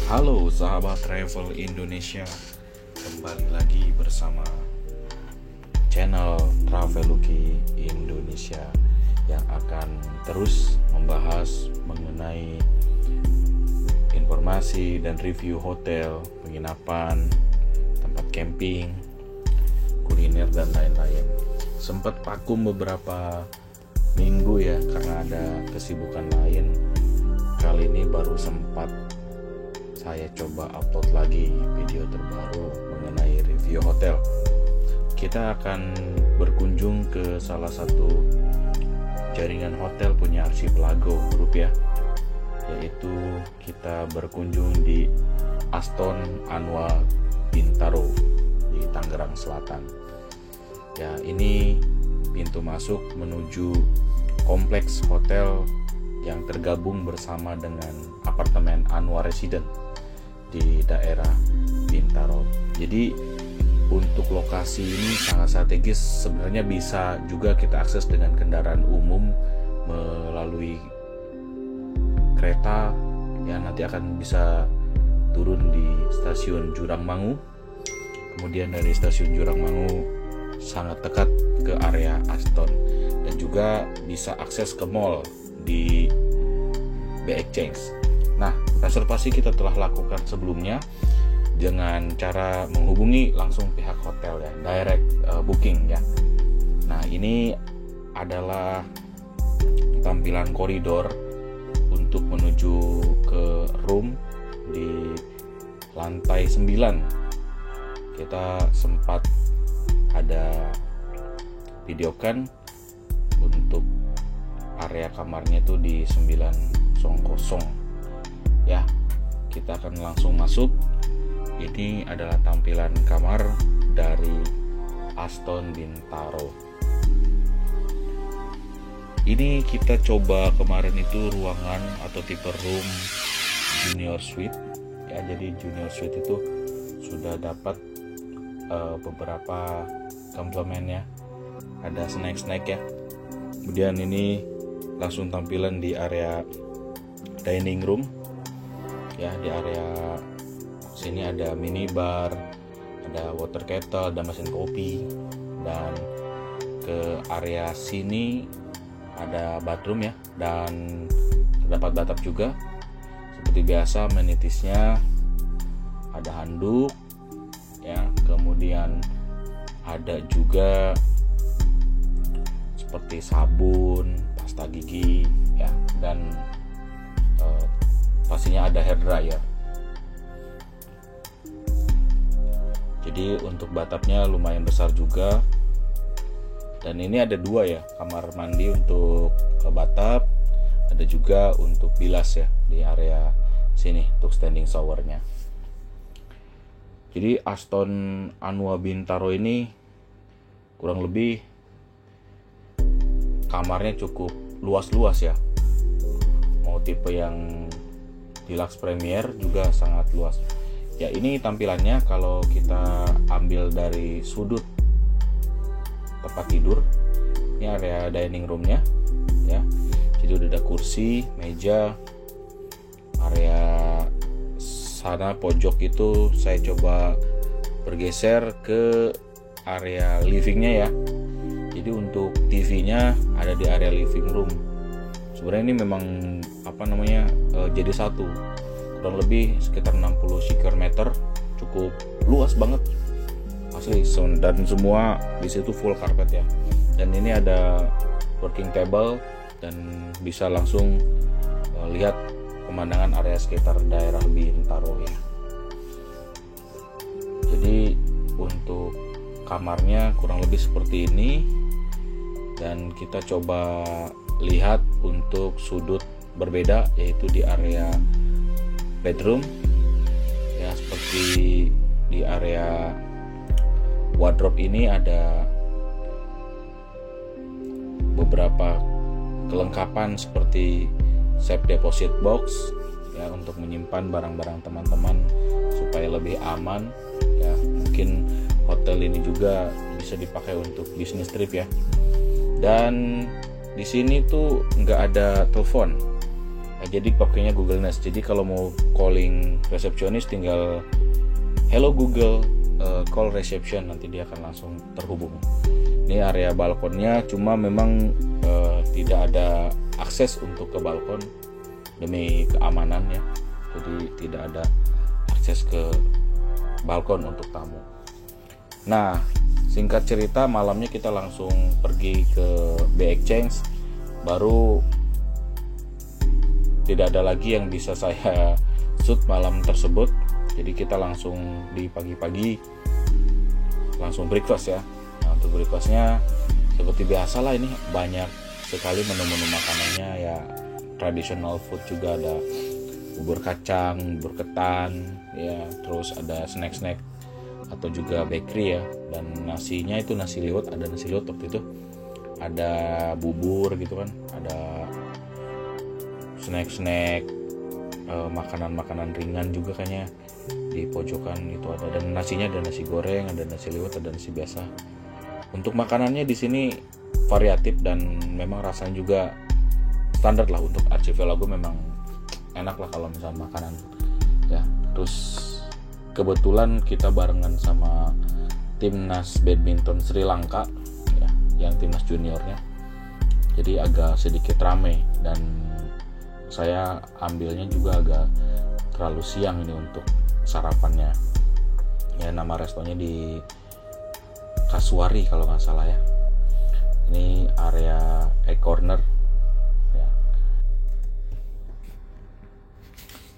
Halo sahabat travel Indonesia, kembali lagi bersama channel Traveluki Indonesia yang akan terus membahas mengenai informasi dan review hotel, penginapan, tempat camping, kuliner dan lain-lain. Sempat vakum beberapa minggu ya karena ada kesibukan lain. Kali ini baru sempat saya coba upload lagi video terbaru mengenai review hotel. Kita akan berkunjung ke salah satu jaringan hotel punya Archipelago Group ya, yaitu kita berkunjung di Aston Anua Bintaro di Tangerang Selatan. Ya, ini pintu masuk menuju kompleks hotel yang tergabung bersama dengan apartemen Anua Resident di daerah Bintaro. Jadi untuk lokasi ini sangat strategis, sebenarnya bisa juga kita akses dengan kendaraan umum melalui kereta yang nanti akan bisa turun di stasiun Jurangmangu. Kemudian dari stasiun Jurangmangu sangat dekat ke area Aston dan juga bisa akses ke mall di BXChange. Nah, reservasi kita telah lakukan sebelumnya dengan cara menghubungi langsung pihak hotel ya, direct booking ya. Nah, ini adalah tampilan koridor untuk menuju ke room di lantai 9. Kita sempat ada videokan untuk area kamarnya itu di 900 ya. Kita akan langsung masuk. Ini adalah tampilan kamar dari Aston Bintaro. Ini kita coba kemarin itu ruangan atau tipe room junior suite ya. Jadi junior suite itu sudah dapat beberapa komplemennya, ada snack ya. Kemudian ini langsung tampilan di area dining room ya. Di area sini ada minibar, ada water kettle, ada mesin kopi, dan ke area sini ada bathroom ya, dan terdapat bathtub juga. Seperti biasa amenities-nya ada handuk ya, kemudian ada juga seperti sabun, pasta gigi ya, dan pastinya ada hair dryer. Jadi untuk bathtubnya lumayan besar juga. Dan ini ada dua ya, kamar mandi untuk ke bathtub, ada juga untuk bilas ya di area sini untuk standing showernya. Jadi Aston Anua Bintaro ini kurang lebih kamarnya cukup luas-luas ya. Mau tipe yang Deluxe Premier juga sangat luas. Ya, ini tampilannya kalau kita ambil dari sudut tempat tidur. Ini area dining roomnya ya. Jadi udah ada kursi, meja. Area sana pojok itu saya coba bergeser ke area livingnya ya. Jadi untuk TV-nya ada di area living room. Sebenarnya ini memang jadi satu, kurang lebih sekitar 60 square meter, cukup luas banget asli. Dan semua di situ full carpet ya. Dan ini ada working table dan bisa langsung lihat pemandangan area sekitar daerah Bintaro ya. Jadi untuk kamarnya kurang lebih seperti ini. Dan kita coba lihat untuk sudut berbeda, yaitu di area bedroom ya. Seperti di area wardrobe ini ada beberapa kelengkapan seperti safe deposit box ya, untuk menyimpan barang-barang teman-teman supaya lebih aman ya. Mungkin hotel ini juga bisa dipakai untuk bisnis trip ya. Dan di sini tuh nggak ada telepon Jadi pakainya Google Nest. Jadi kalau mau calling resepsionis tinggal hello Google, call reception, nanti dia akan langsung terhubung. Ini area balkonnya, cuma memang tidak ada akses untuk ke balkon demi keamanan ya. Jadi tidak ada akses ke balkon untuk tamu. Nah, singkat cerita malamnya kita langsung pergi ke BXChange, baru tidak ada lagi yang bisa saya shoot malam tersebut. Jadi kita langsung di pagi-pagi langsung breakfast ya. Nah, untuk breakfastnya seperti biasa lah, ini banyak sekali menu-menu makanannya ya, traditional food juga, ada bubur kacang, bubur ketan ya, terus ada snack-snack atau juga bakery ya, dan nasinya itu nasi liwet, ada nasi liwet waktu itu, ada bubur gitu kan, ada snack-snack, makanan-makanan ringan juga kayaknya di pojokan itu ada, dan nasinya ada nasi goreng, ada nasi liwet, ada nasi biasa. Untuk makanannya di sini variatif dan memang rasanya juga standar lah. Untuk Archipelago memang enak lah kalau misalnya makanan ya. Terus kebetulan kita barengan sama timnas badminton Sri Lanka ya, yang timnas juniornya, jadi agak sedikit rame, dan saya ambilnya juga agak terlalu siang ini untuk sarapannya ya. Nama restonya di Kasuari kalau nggak salah ya. Ini area corner ya.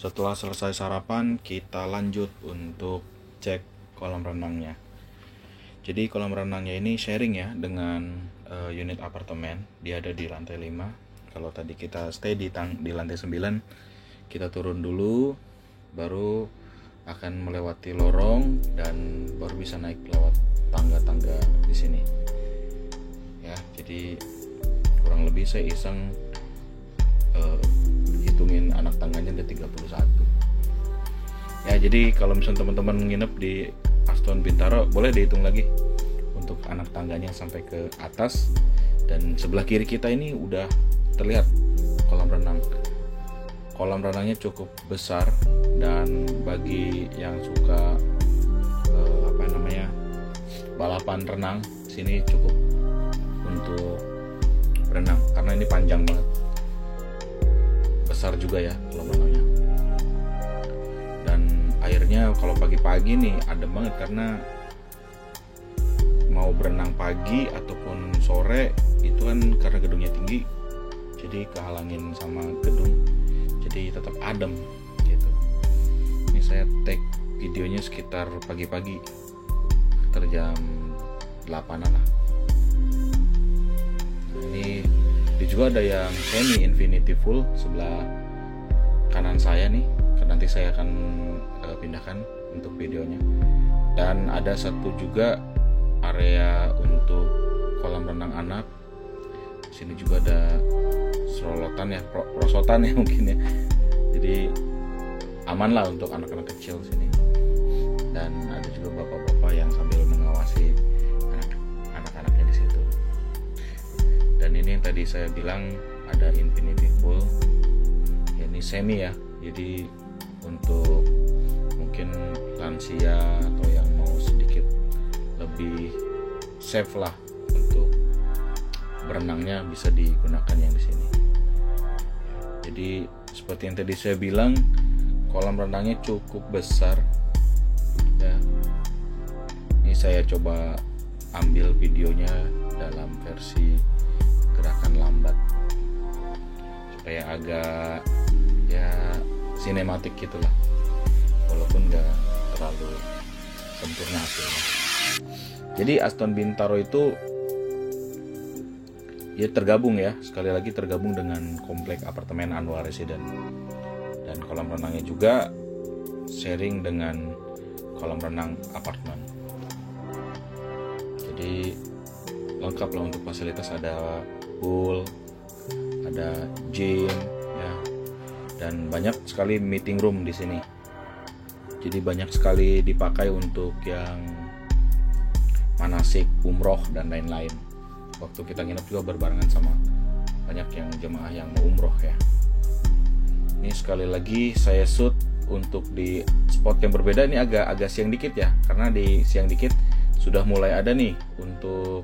Setelah selesai sarapan, kita lanjut untuk cek kolam renangnya. Jadi kolam renangnya ini sharing ya dengan unit apartemen. Dia ada di lantai 5. Kalau tadi kita stay di lantai 9, kita turun dulu, baru akan melewati lorong dan baru bisa naik lewat tangga-tangga di sini. Ya, jadi kurang lebih saya iseng hitungin anak tangganya ada 31. Ya, jadi kalau misalnya teman-teman nginep di Aston Bintaro, boleh dihitung lagi untuk anak tangganya sampai ke atas. Dan sebelah kiri kita ini udah terlihat kolam renang. Kolam renangnya cukup besar, dan bagi yang suka balapan renang, sini cukup untuk berenang karena ini panjang banget. Besar juga ya kolam renangnya. Dan airnya kalau pagi-pagi nih adem banget, karena mau berenang pagi ataupun sore itu kan karena gedungnya tinggi, jadi kehalangin sama gedung, jadi tetap adem gitu. Ini saya take videonya sekitar pagi-pagi, sekitar jam 8-an lah. Nah, ini juga ada yang semi infinity pool sebelah kanan saya nih, nanti saya akan pindahkan untuk videonya. Dan ada satu juga area untuk kolam renang anak. Sini juga ada serolotan ya, prosotan ya mungkin ya. Jadi aman lah untuk anak-anak kecil sini. Dan ada juga bapak-bapak yang sambil mengawasi anak-anaknya di situ. Dan ini yang tadi saya bilang ada infinity pool. Ya, ini semi ya. Jadi untuk mungkin lansia atau yang mau sedikit lebih safe lah untuk berenangnya, bisa digunakan yang di sini. Jadi seperti yang tadi saya bilang, kolam renangnya cukup besar ya. Ini saya coba ambil videonya dalam versi gerakan lambat supaya agak ya sinematik gitulah, walaupun nggak terlalu sempurna hasilnya. Jadi Aston Bintaro itu ya tergabung ya, sekali lagi tergabung dengan komplek apartemen Anwar Resident, dan kolam renangnya juga sharing dengan kolam renang apartemen. Jadi lengkap lah untuk fasilitas, ada pool, ada gym ya, dan banyak sekali meeting room di sini. Jadi banyak sekali dipakai untuk yang manasik, umroh dan lain-lain. Waktu kita nginep juga berbarengan sama banyak yang jemaah yang mau umroh ya. Ini sekali lagi saya shoot untuk di spot yang berbeda. Ini agak siang dikit ya, karena di siang dikit sudah mulai ada nih untuk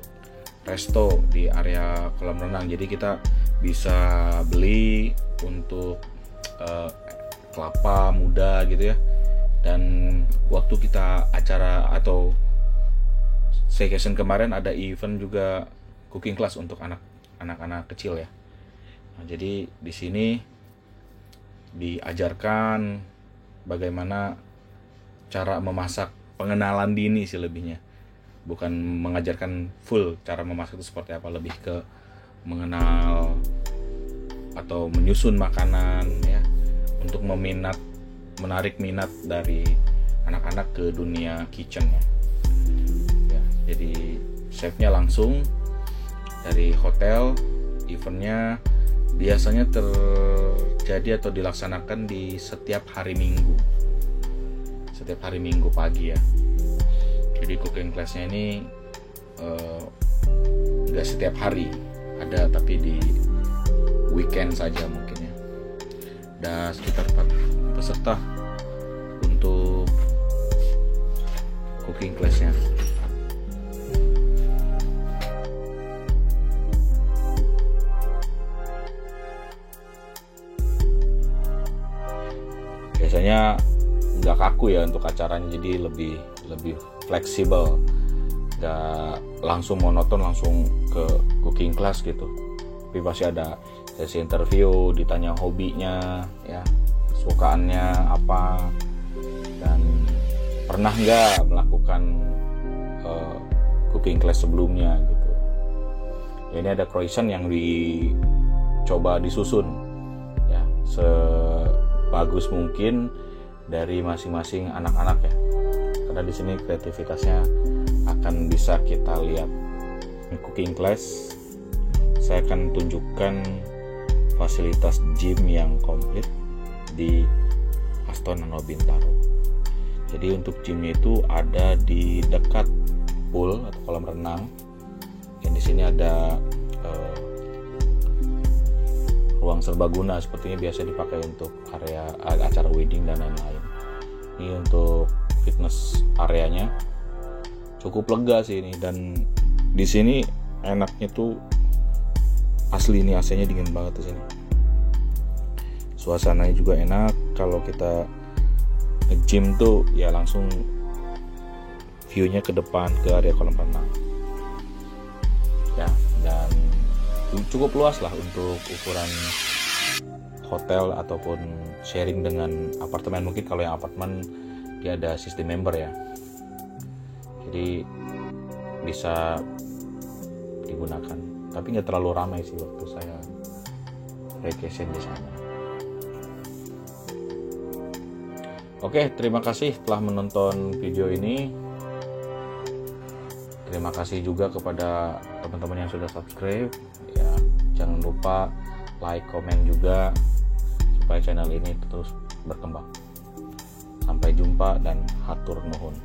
resto di area kolam renang. Jadi kita bisa beli untuk kelapa muda gitu ya. Dan waktu kita acara atau staycation kemarin ada event juga cooking class untuk anak-anak kecil ya. Nah, jadi di sini diajarkan bagaimana cara memasak, pengenalan dini sih lebihnya. Bukan mengajarkan full cara memasak itu seperti apa, lebih ke mengenal atau menyusun makanan ya, untuk menarik minat dari anak-anak ke dunia kitchen ya. Jadi chefnya langsung dari hotel. Eventnya biasanya terjadi atau dilaksanakan di setiap hari Minggu pagi ya. Jadi cooking classnya ini nggak setiap hari ada, tapi di weekend saja mungkin ya. Ada sekitar 4 peserta untuk cooking classnya. Biasanya nggak kaku ya untuk acaranya, jadi lebih fleksibel, nggak langsung monoton langsung ke cooking class gitu. Tapi pasti ada sesi interview, ditanya hobinya ya, kesukaannya apa, dan pernah nggak melakukan cooking class sebelumnya gitu ya. Ini ada croissant yang dicoba disusun ya sebagus mungkin dari masing-masing anak-anak ya, karena di sini kreativitasnya akan bisa kita lihat. Di cooking class saya akan tunjukkan fasilitas gym yang komplit di Aston Danau Bintaro. Jadi untuk gymnya itu ada di dekat pool atau kolam renang. Dan di sini ada ruang serbaguna, sepertinya biasa dipakai untuk area acara wedding dan lain-lain. Ini untuk fitness areanya cukup lega sih ini, dan di sini enaknya tuh asli ini AC-nya dingin banget di sini. Suasananya juga enak. Kalau kita nge-gym tuh ya langsung view-nya ke depan ke area kolam renang. Ya, dan cukup luas lah untuk ukuran hotel ataupun sharing dengan apartemen. Mungkin kalau yang apartemen dia ada sistem member ya, jadi bisa digunakan, tapi nggak terlalu ramai sih waktu saya vacation di sana. Oke, terima kasih telah menonton video ini. Terima kasih juga kepada teman-teman yang sudah subscribe ya. Jangan lupa like, komen juga supaya channel ini terus berkembang. Sampai jumpa dan hatur nuhun.